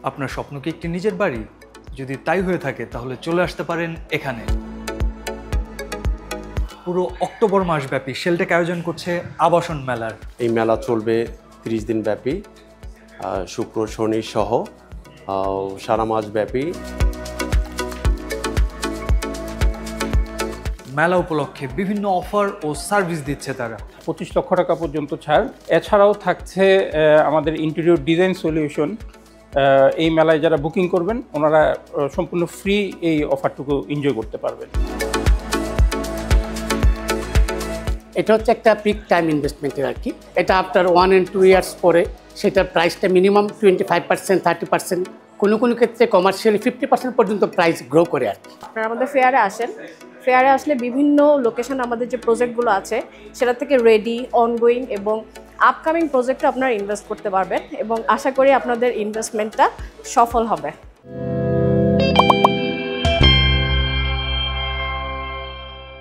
আপনার স্বপ্ন কি একটি নিজের বাড়ি? যদি তাই হয়ে থাকে তাহলে চলে আসতে পারেন এখানে। পুরো অক্টোবর মাসব্যাপী শেলটেক আয়োজন করছে আবাসন মেলার। এই মেলা চলবে 30 দিন ব্যাপী, শুক্র শনি সহ সারা মাস ব্যাপী। মেলা উপলক্ষে বিভিন্ন অফার ও সার্ভিস দিচ্ছে তারা। 25 লক্ষ টাকা পর্যন্ত ছাড়। এছাড়াও থাকছে আমাদের ইন্টেরিয়র ডিজাইন সলিউশন। এই মেলায় যারা বুকিং করবেন ওনারা সম্পূর্ণ ফ্রি এই অফারটুকু এনজয় করতে পারবেন। এটা হচ্ছে একটা পিক টাইম ইনভেস্টমেন্টের আর কি। এটা আফটার 1 and 2 ইয়ার্স পরে সেটার প্রাইসটা মিনিমাম 25%, 30%, কোনো কোনো ক্ষেত্রে কমার্শিয়ালি 50% পর্যন্ত প্রাইস গ্রো করে আর কি। আপনারা আমাদের ফেয়ারে আসেন। ফেয়ারে আসলে বিভিন্ন লোকেশন আমাদের যে প্রজেক্টগুলো আছে সেটা থেকে রেডি, অনগোয়িং এবং আপকামিং প্রজেক্টে আপনারা ইনভেস্ট করতে পারবেন এবং আশা করি আপনাদের ইনভেস্টমেন্টটা সফল হবে।